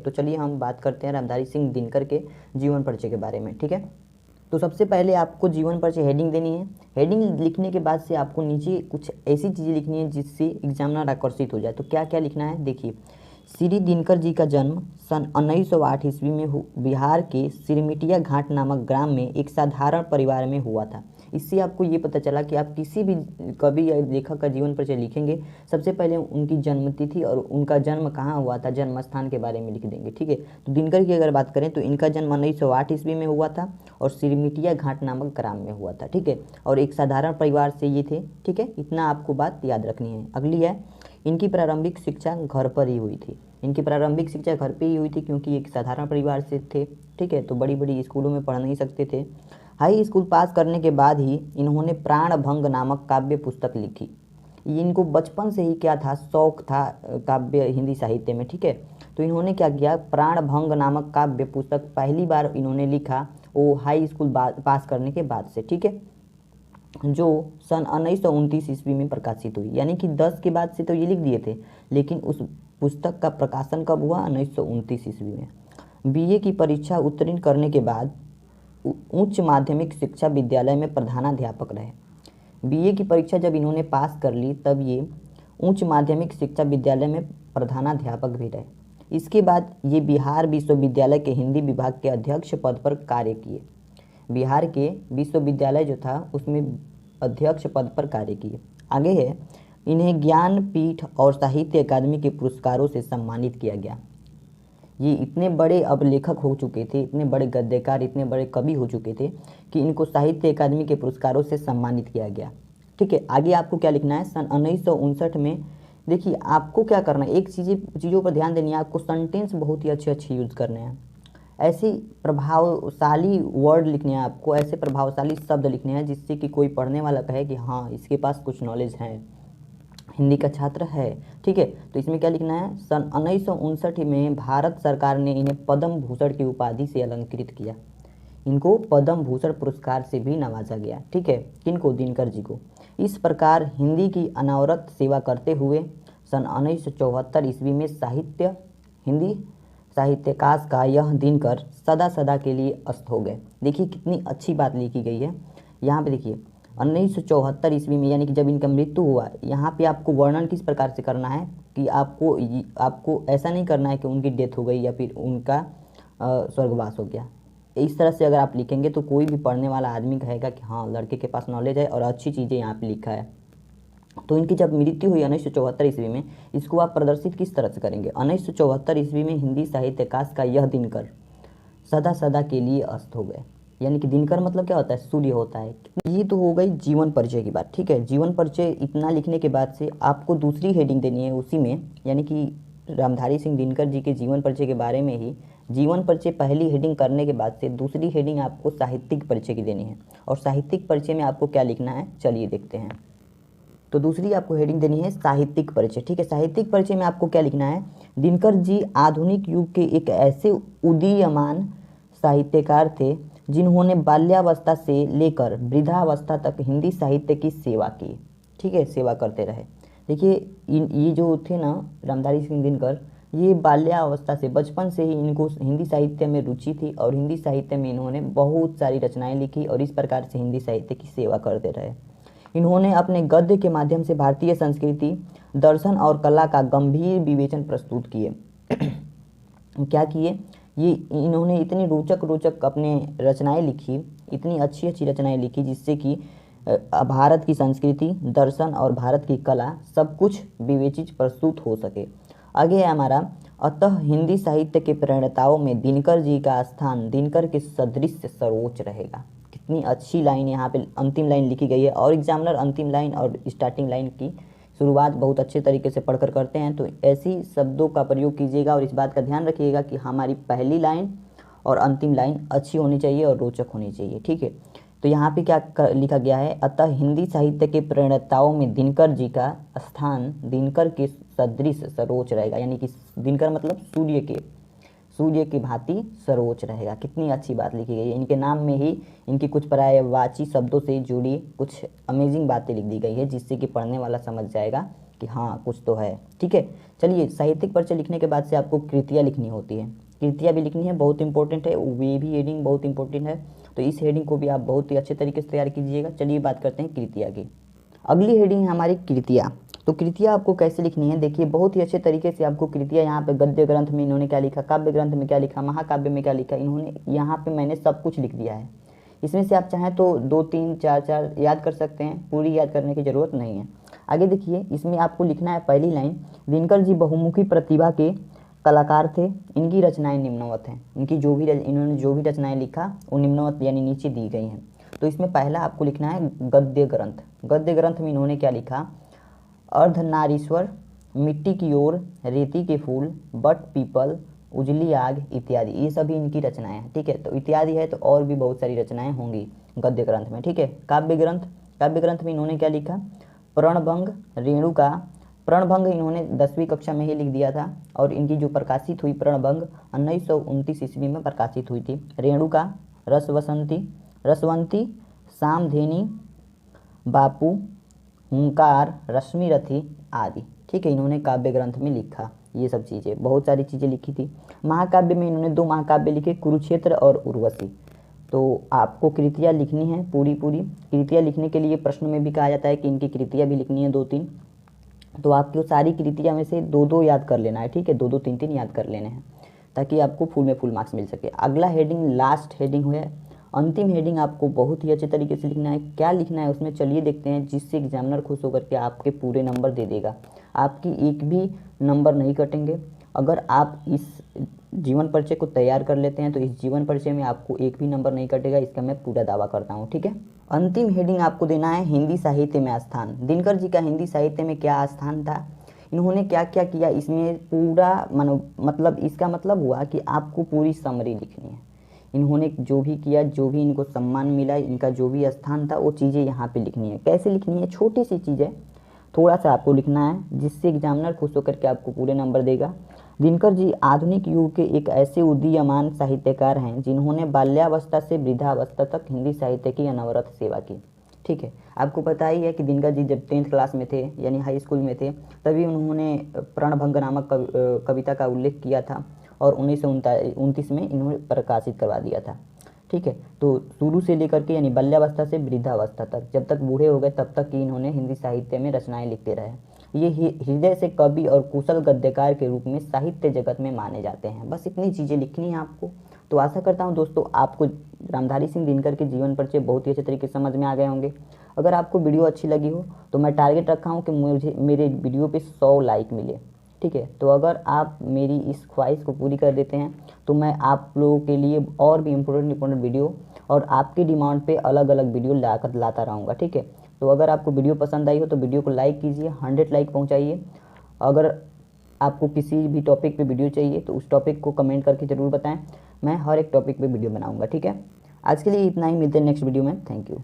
तो चलिए हम बात करते हैं रामधारी सिंह दिनकर के जीवन परिचय के बारे में। ठीक है, तो सबसे पहले आपको जीवन परिचय हेडिंग देनी है। हेडिंग लिखने के बाद से आपको नीचे कुछ ऐसी चीज़ें लिखनी है जिससे एग्जामिनर आकर्षित हो जाए। तो क्या क्या लिखना है, देखिए। श्री दिनकर जी का जन्म सन 1908 ईस्वी में बिहार के सिरमिटिया घाट नामक ग्राम में एक साधारण परिवार में हुआ था। इससे आपको ये पता चला कि आप किसी भी कवि या लेखक का जीवन परिचय लिखेंगे, सबसे पहले उनकी जन्मतिथि और उनका जन्म कहाँ हुआ था, जन्म स्थान के बारे में लिख देंगे। ठीक है, तो दिनकर की अगर बात करें तो इनका जन्म 1908 ईस्वी में हुआ था और सिरमिटिया घाट नामक ग्राम में हुआ था। ठीक है, और एक साधारण परिवार से ये थे। ठीक है, इतना आपको बात याद रखनी है। अगली है, इनकी प्रारंभिक शिक्षा घर पर ही हुई थी। इनकी प्रारंभिक शिक्षा घर पे ही हुई थी क्योंकि एक साधारण परिवार से थे। ठीक है, तो बड़ी बड़ी स्कूलों में पढ़ नहीं सकते थे। हाई स्कूल पास करने के बाद ही इन्होंने प्राण भंग नामक काव्य पुस्तक लिखी। इनको बचपन से ही क्या था, शौक था काव्य हिंदी साहित्य में। ठीक है, तो इन्होंने क्या किया, प्राण भंग नामक काव्य पुस्तक पहली बार इन्होंने लिखा वो हाई स्कूल पास करने के बाद से। ठीक है, जो सन 1929 ईस्वी में प्रकाशित हुई, यानी कि 10 के बाद से तो ये लिख दिए थे, लेकिन उस पुस्तक का प्रकाशन कब हुआ, 1929 ईस्वी में। बीए की परीक्षा उत्तीर्ण करने के बाद उच्च माध्यमिक शिक्षा विद्यालय में प्रधानाध्यापक रहे। बीए की परीक्षा जब इन्होंने पास कर ली तब ये उच्च माध्यमिक शिक्षा विद्यालय में प्रधानाध्यापक भी रहे। इसके बाद ये बिहार विश्वविद्यालय के हिंदी विभाग के अध्यक्ष पद पर कार्य किए। बिहार के विश्वविद्यालय जो था उसमें अध्यक्ष पद पर कार्य किए। आगे है, इन्हें ज्ञानपीठ और साहित्य अकादमी के पुरस्कारों से सम्मानित किया गया। ये इतने बड़े अब लेखक हो चुके थे, इतने बड़े गद्यकार, इतने बड़े कवि हो चुके थे कि इनको साहित्य अकादमी के पुरस्कारों से सम्मानित किया गया। ठीक है, आगे आपको क्या लिखना है, सन 1959 में देखिए आपको क्या करना है, एक चीज़ों पर ध्यान देनी है। आपको सेंटेंस बहुत ही अच्छे यूज़ करने हैं, ऐसे प्रभावशाली वर्ड लिखने हैं आपको, ऐसे प्रभावशाली शब्द लिखने हैं जिससे कि कोई पढ़ने वाला कहे कि हाँ इसके पास कुछ नॉलेज है, हिंदी का छात्र है। ठीक है, तो इसमें क्या लिखना है, सन 1959 में भारत सरकार ने इन्हें पद्म भूषण की उपाधि से अलंकृत किया। इनको पद्म भूषण पुरस्कार से भी नवाजा गया। ठीक है, किनको, दिनकर जी को। इस प्रकार हिंदी की अनवरत सेवा करते हुए सन 1974 ईस्वी में हिंदी साहित्यकाश का यह दिनकर सदा सदा के लिए अस्त हो गए। देखिए कितनी अच्छी बात लिखी गई है यहाँ पे। देखिए 1974 ईस्वी में, यानी कि जब इनका मृत्यु हुआ, यहाँ पे आपको वर्णन किस प्रकार से करना है कि आपको ऐसा नहीं करना है कि उनकी डेथ हो गई या फिर उनका स्वर्गवास हो गया। इस तरह से अगर आप लिखेंगे तो कोई भी पढ़ने वाला आदमी कहेगा कि हाँ लड़के के पास नॉलेज है और अच्छी चीज़ें यहाँ पे लिखा है। तो इनकी जब मृत्यु हुई 1974 ईस्वी में, इसको आप प्रदर्शित किस तरह से करेंगे, 1974 ईस्वी में हिंदी साहित्यकाश का यह दिनकर सदा सदा के लिए अस्त हो गए। यानी कि दिनकर मतलब क्या होता है, सूर्य होता है। ये तो हो गई जीवन परिचय की बात। ठीक है, जीवन परिचय इतना लिखने के बाद से आपको दूसरी हेडिंग देनी है उसी में, यानी कि रामधारी सिंह दिनकर जी के जीवन परिचय के बारे में ही। जीवन परिचय पहली हेडिंग करने के बाद से दूसरी हेडिंग आपको साहित्यिक परिचय की देनी है। और साहित्यिक परिचय में आपको क्या लिखना है, चलिए देखते हैं। तो दूसरी आपको हेडिंग देनी है साहित्यिक परिचय। ठीक है, साहित्यिक परिचय में आपको क्या लिखना है, दिनकर जी आधुनिक युग के एक ऐसे उदीयमान साहित्यकार थे जिन्होंने बाल्यावस्था से लेकर वृद्धावस्था तक हिंदी साहित्य की सेवा की। ठीक है, सेवा करते रहे। देखिए ये जो थे ना रामधारी सिंह दिनकर, ये बाल्यावस्था से, बचपन से ही इनको हिंदी साहित्य में रुचि थी और हिंदी साहित्य में इन्होंने बहुत सारी रचनाएं लिखी और इस प्रकार से हिंदी साहित्य की सेवा करते रहे। इन्होंने अपने गद्य के माध्यम से भारतीय संस्कृति, दर्शन और कला का गंभीर विवेचन प्रस्तुत किए। क्या किए, ये इन्होंने इतनी रोचक अपने रचनाएं लिखी, इतनी अच्छी रचनाएं लिखी जिससे कि भारत की संस्कृति, दर्शन और भारत की कला सब कुछ विवेचित प्रस्तुत हो सके। आगे है हमारा, अतः हिंदी साहित्य के प्रणेताओं में दिनकर जी का स्थान दिनकर के सदृश सर्वोच्च रहेगा। कितनी अच्छी लाइन यहाँ पे अंतिम लाइन लिखी गई है। और एग्जामिनर अंतिम लाइन और स्टार्टिंग लाइन की शुरुआत बहुत अच्छे तरीके से पढ़कर करते हैं, तो ऐसी शब्दों का प्रयोग कीजिएगा और इस बात का ध्यान रखिएगा कि हमारी पहली लाइन और अंतिम लाइन अच्छी होनी चाहिए और रोचक होनी चाहिए। ठीक है, तो यहाँ पे क्या लिखा गया है, अतः हिंदी साहित्य के प्रणेताओं में दिनकर जी का स्थान दिनकर के सदृश सर्वोच्च रहेगा। यानी कि दिनकर मतलब सूर्य की भांति सर्वोच्च रहेगा। कितनी अच्छी बात लिखी गई है। इनके नाम में ही इनकी कुछ पर्यायवाची शब्दों से जुड़ी कुछ अमेजिंग बातें लिख दी गई है जिससे कि पढ़ने वाला समझ जाएगा कि हाँ कुछ तो है। ठीक है, चलिए साहित्यिक परिचय लिखने के बाद से आपको कृतियाँ लिखनी होती है, कृतियाँ भी लिखनी है, बहुत इंपॉर्टेंट है, वे भी हेडिंग बहुत इंपॉर्टेंट है, तो इस हेडिंग को भी आप बहुत ही अच्छे तरीके से तैयार कीजिएगा। चलिए बात करते हैं कृतियाँ की। अगली हेडिंग है हमारी कृतियाँ। तो कृतियाँ आपको कैसे लिखनी है, देखिए बहुत ही अच्छे तरीके से आपको कृतियाँ, यहाँ पे गद्य ग्रंथ में इन्होंने क्या लिखा, काव्य ग्रंथ में क्या लिखा, महाकाव्य में क्या लिखा, इन्होंने यहाँ पे मैंने सब कुछ लिख दिया है। इसमें से आप चाहें तो 2 3 4 4 याद कर सकते हैं, पूरी याद करने की ज़रूरत नहीं है। आगे देखिए, इसमें आपको लिखना है पहली लाइन, दिनकर जी बहुमुखी प्रतिभा के कलाकार थे, इनकी रचनाएं निम्नवत हैं। इन्होंने जो भी रचनाएं लिखा वो निम्नवत यानी नीचे दी गई हैं। तो इसमें पहला आपको लिखना है गद्य ग्रंथ। गद्य ग्रंथ में इन्होंने क्या लिखा, अर्धनारीश्वर, मिट्टी की ओर, रेती के फूल, बट पीपल, उजली आग इत्यादि, ये सभी इनकी रचनाएं हैं। ठीक है, तो इत्यादि है तो और भी बहुत सारी रचनाएं होंगी गद्य ग्रंथ में। ठीक है, काव्य ग्रंथ में इन्होंने क्या लिखा, प्रणभंग, रेणुका। प्रणभंग इन्होंने 10वीं कक्षा में ही लिख दिया था और इनकी जो प्रकाशित हुई प्रणभंग 1929 ईस्वी में प्रकाशित हुई थी। रेणुका, रसवंती, सामधेनी, बापू, हुंकार, रश्मिरथी आदि। ठीक है, इन्होंने काव्य ग्रंथ में लिखा ये सब चीज़ें, बहुत सारी चीज़ें लिखी थी। महाकाव्य में इन्होंने 2 महाकाव्य लिखे, कुरुक्षेत्र और उर्वशी। तो आपको कृतियाँ लिखनी है पूरी कृतियाँ लिखने के लिए प्रश्न में भी कहा जाता है कि इनकी कृतियाँ भी लिखनी है 2 3, तो आपको सारी कृतियाँ में से 2 2 याद कर लेना है। ठीक है, 2 2 3 3 याद कर लेने हैं ताकि आपको फुल में फुल मार्क्स मिल सके। अगला हेडिंग लास्ट हेडिंग है, अंतिम हेडिंग आपको बहुत ही अच्छे तरीके से लिखना है। क्या लिखना है उसमें चलिए देखते हैं, जिससे एग्जामिनर खुश होकर के आपके पूरे नंबर दे देगा, आपकी एक भी नंबर नहीं कटेंगे। अगर आप इस जीवन परिचय को तैयार कर लेते हैं तो इस जीवन परिचय में आपको एक भी नंबर नहीं कटेगा, इसका मैं पूरा दावा करता हूँ। ठीक है, अंतिम हेडिंग आपको देना है हिंदी साहित्य में स्थान। दिनकर जी का हिंदी साहित्य में क्या स्थान था, इन्होंने क्या क्या किया, इसमें पूरा मतलब इसका मतलब हुआ कि आपको पूरी समरी लिखनी है। इन्होंने जो भी किया, जो भी इनको सम्मान मिला, इनका जो भी स्थान था, वो चीज़ें यहाँ पे लिखनी है। कैसे लिखनी है, छोटी सी चीज़ है, थोड़ा सा आपको लिखना है जिससे एग्जामिनर खुश होकर के आपको पूरे नंबर देगा। दिनकर जी आधुनिक युग के एक ऐसे उदीयमान साहित्यकार हैं जिन्होंने बाल्यावस्था से वृद्धावस्था तक हिंदी साहित्य की अनवरत सेवा की। ठीक है, आपको पता ही है कि दिनकर जी जब 10th क्लास में थे यानी हाई स्कूल में थे, तभी उन्होंने प्रणभंग नामक कविता का उल्लेख किया था और 1929 में इन्होंने प्रकाशित करवा दिया था। ठीक है, तो शुरू से लेकर के यानी बाल्यावस्था से वृद्धावस्था तक, जब तक बूढ़े हो गए तब तक ही इन्होंने हिंदी साहित्य में रचनाएं लिखते रहे। ये हृदय से कवि और कुशल गद्यकार के रूप में साहित्य जगत में माने जाते हैं। बस इतनी चीज़ें लिखनी है आपको। तो आशा करता हूँ दोस्तों आपको रामधारी सिंह दिनकर के जीवन परिचय बहुत ही अच्छे तरीके से समझ में आ गए होंगे। अगर आपको वीडियो अच्छी लगी हो तो मैं टारगेट रखा हूँ कि मेरे वीडियो पे 100 लाइक मिले। ठीक है, तो अगर आप मेरी इस ख्वाहिश को पूरी कर देते हैं तो मैं आप लोगों के लिए और भी इम्पोर्टेंट वीडियो और आपकी डिमांड पे अलग अलग वीडियो लाता रहूँगा। ठीक है, तो अगर आपको वीडियो पसंद आई हो तो वीडियो को लाइक कीजिए, 100 लाइक पहुँचाइए। अगर आपको किसी भी टॉपिक पे वीडियो चाहिए तो उस टॉपिक को कमेंट करके ज़रूर बताएं, मैं हर एक टॉपिक पे वीडियो बनाऊँगा। ठीक है, आज के लिए इतना ही, मिलते हैं नेक्स्ट वीडियो में। Thank you.